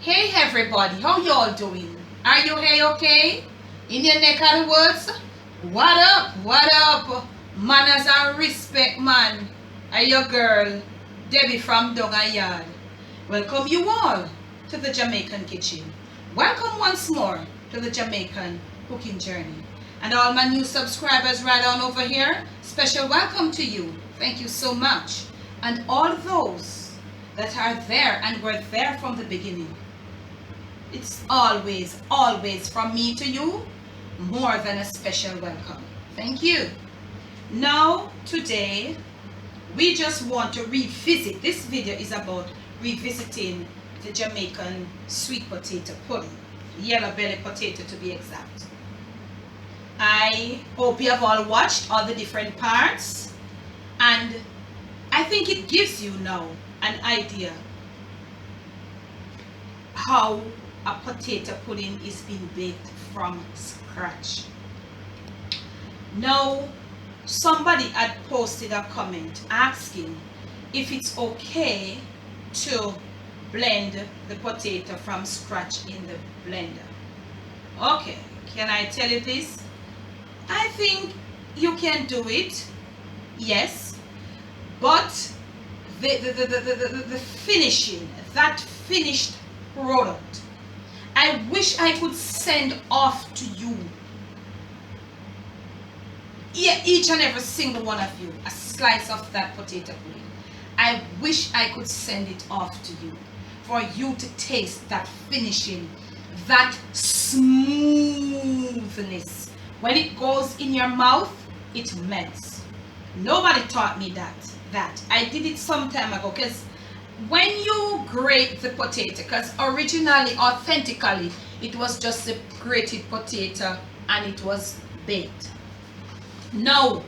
Hey everybody, how y'all doing? Are you hey okay? In your neck of the woods? What up? What up? Manners and respect, man. Are your girl, Debbie from Doga Yard. Welcome you all to the Jamaican kitchen. Welcome once more to the Jamaican cooking journey. And all my new subscribers right on over here, special welcome to you. Thank you so much. And all those that are there and were there from the beginning. It's always, always from me to you, more than a special welcome. Thank you. Now, today, we just want to revisit. This video is about revisiting the Jamaican sweet potato pudding. Yellow belly potato to be exact. I hope you have all watched all the different parts. And I think it gives you now an idea how a potato pudding is being baked from scratch. Now, somebody had posted a comment asking if it's okay to blend the potato from scratch in the blender. Okay, can I tell you this? I think you can do it, yes, but the finishing, that finished product, I wish I could send off to you, each and every single one of you, a slice of that potato pudding. I wish I could send it off to you for you to taste that finishing, that smoothness. When it goes in your mouth, it melts. Nobody taught me that. I did it some time ago, because when you grate the potato, because originally, authentically, it was just a grated potato and it was baked. Now,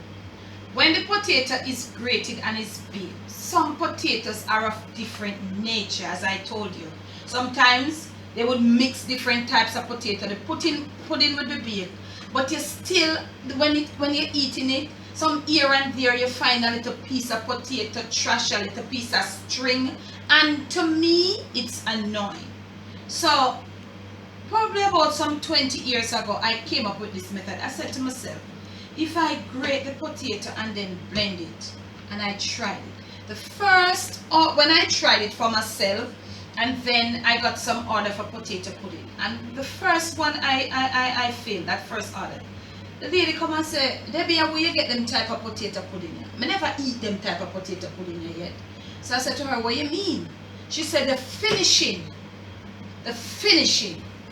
when the potato is grated and is baked, some potatoes are of different nature, as I told you. Sometimes they would mix different types of potato. The pudding would be baked, but you still, when you're eating it, some here and there you find a little piece of potato trash, a little piece of string, and to me it's annoying. So probably about some 20 years ago I came up with this method. I said to myself, if I grate the potato and then blend it, and I tried it. The first, when I tried it for myself, and then I got some order for potato pudding, and the first one I failed, that first order. The lady come and say, Debbie, where you get them type of potato pudding here? I never eat them type of potato pudding here yet. So I said to her, what do you mean? She said, the finishing,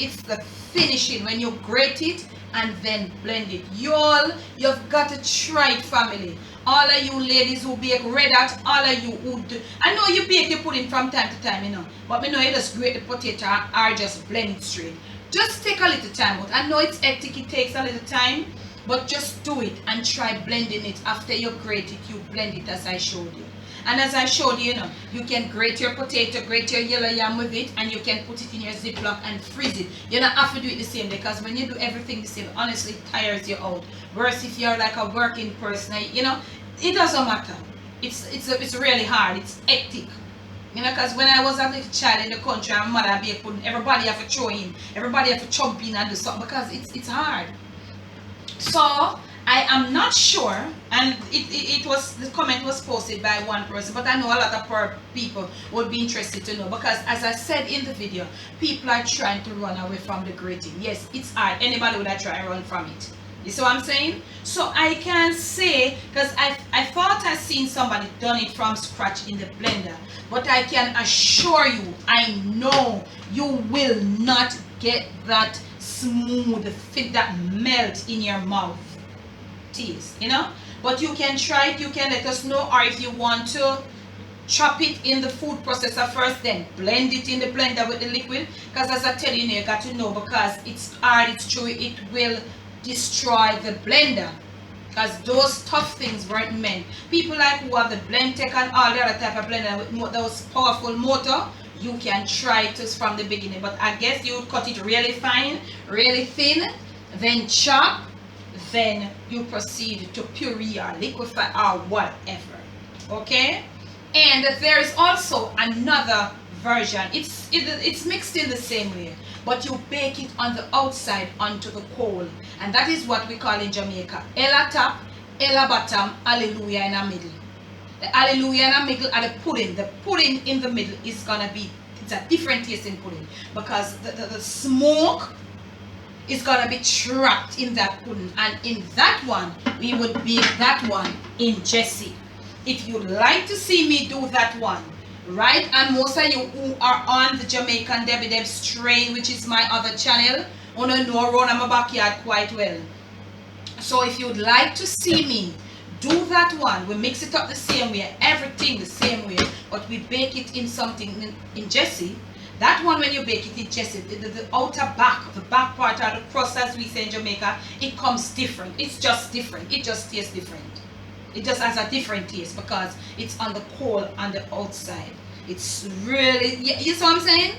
it's the finishing when you grate it and then blend it. Y'all, you've got to try it, family. All of you ladies who bake red hot, all of you who do, I know you bake the pudding from time to time, you know, but me know you just grate the potato or just blend it straight. Just take a little time out. I know it's hectic, it takes a little time, but just do it and try blending it. After you grate it, you blend it as I showed you. And as I showed you, you can grate your potato, grate your yellow yam with it, and you can put it in your Ziploc and freeze it. You don't have to do it the same, because when you do everything the same, honestly, it tires you out. Whereas if you're like a working person, it doesn't matter. It's really hard. It's hectic. Because when I was a little child in the country, and mother baked pudding, everybody have to throw in, everybody have to chomp in and do something, because it's hard. So I am not sure, and the comment was posted by one person, but I know a lot of people would be interested to know, because as I said in the video, people are trying to run away from the grating. Yes, it's hard. Anybody would try to run from it. You see what I'm saying? So I can say, because I thought I seen somebody done it from scratch in the blender, but I can assure you, I know you will not get that smooth fit, that melt in your mouth taste, but you can try it. You can let us know, or if you want to chop it in the food processor first, then blend it in the blender with the liquid, because as I tell you, you got to know, because it's hard, it's true, it will destroy the blender, because those tough things weren't meant. People like who have the Blendtec and all the other type of blender with those powerful motor, you can try it from the beginning, but I guess you would cut it really fine, really thin, then chop, then you proceed to puree or liquefy or whatever. Okay? And there is also another version. It's mixed in the same way, but you bake it on the outside onto the coal, and that is what we call in Jamaica Ella top, Ella bottom, hallelujah in the middle. The hallelujah in the middle are the pudding. The pudding in the middle is gonna be, it's a different taste in pudding, because the smoke is gonna be trapped in that pudding, and in that one we would bake that one in Jesse. If you'd like to see me do that one, right, and most of you who are on the Jamaican Debbie Deb's train, which is my other channel, wanna know around my backyard quite well. So if you'd like to see me do that one, we mix it up the same way, everything the same way, but we bake it in something in Jesse. That one, when you bake it in Jesse, the outer back, the back part of the crust, as we say in Jamaica, it comes different. It's just different. It just tastes different. It just has a different taste because it's on the coal on the outside. It's really, you see what I'm saying?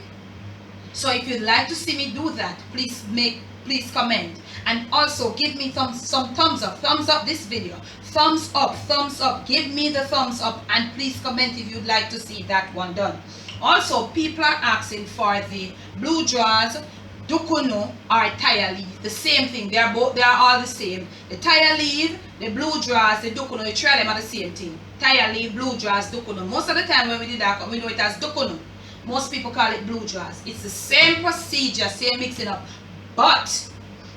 So if you'd like to see me do that, please comment, and also give me some thumbs up this video, thumbs up, give me the thumbs up, and please comment if you'd like to see that one done. Also, people are asking for the blue drawers, dukuno or tire leaf. The same thing. They are all the same. The tire leaf, the blue drawers, the dukuno, you try them are the same thing. Tire leaf, blue drawers, dukuno. Most of the time when we do that, we know it as dukuno. Most people call it blue drawers. It's the same procedure, same mixing up, but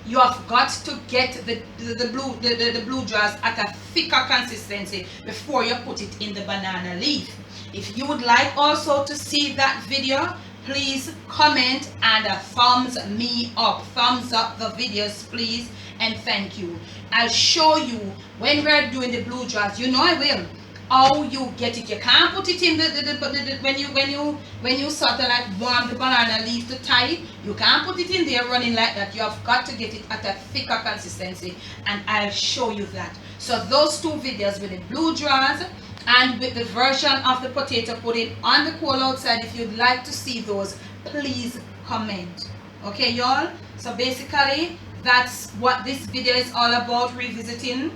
you have got to get the blue drawers at a thicker consistency before you put it in the banana leaf. If you would like also to see that video, please comment and thumbs me up. Thumbs up the videos, please, and thank you. I'll show you when we're doing the blue drawers. You know I will. How you get it. You can't put it in when you sort of like warm the banana leaf to tie it. You can't put it in there running like that. You have got to get it at a thicker consistency, and I'll show you that. So those two videos with the blue drawers and with the version of the potato pudding on the coal outside, if you'd like to see those, please comment. Okay, y'all? So basically, that's what this video is all about, revisiting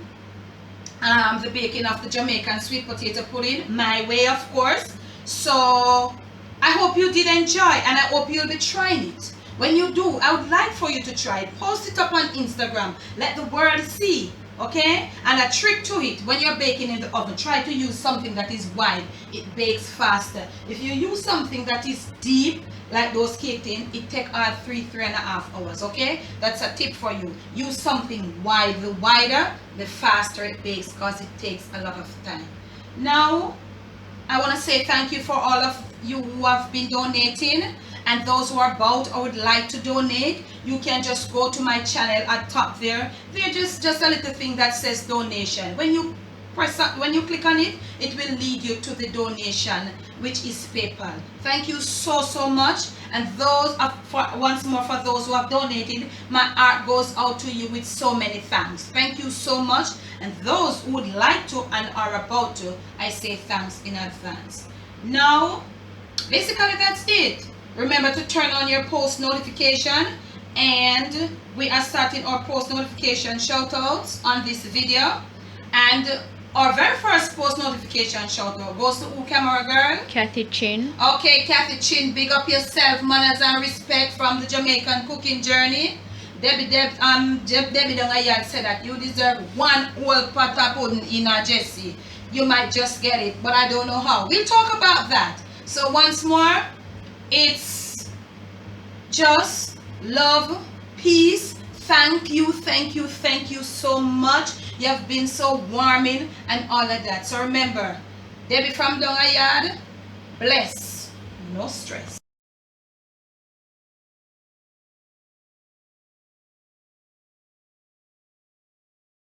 the baking of the Jamaican sweet potato pudding, my way, of course. So I hope you did enjoy, and I hope you'll be trying it. When you do, I would like for you to try it. Post it up on Instagram. Let the world see. Okay, and a trick to it, when you're baking in the oven, try to use something that is wide. It bakes faster. If you use something that is deep, like those cake tin, it takes 3.5 hours. Okay, that's a tip for you. Use something wide. The wider, the faster it bakes, because it takes a lot of time. Now I want to say thank you for all of you who have been donating, and those who are about or would like to donate. You can just go to my channel at top there. There's just a little thing that says donation. When you click on it, it will lead you to the donation, which is PayPal. Thank you so much, and once more for those who have donated, my heart goes out to you with so many thanks. Thank you so much, and those who would like to and are about to, I say thanks in advance. Now basically that's it. Remember to turn on your post notification, and we are starting our post notification shoutouts on this video. And our very first post notification shoutout goes to who, camera girl? Kathy Chin. Okay, Kathy Chin, big up yourself, manners and respect from the Jamaican cooking journey. Debbie Dongayad said that you deserve one whole pot of pudding in a Jesse. You might just get it, but I don't know how. We'll talk about that. So once more, it's just love, peace. Thank you so much. You have been so warming and all of that. So remember, Debbie from Dongayard, bless, no stress.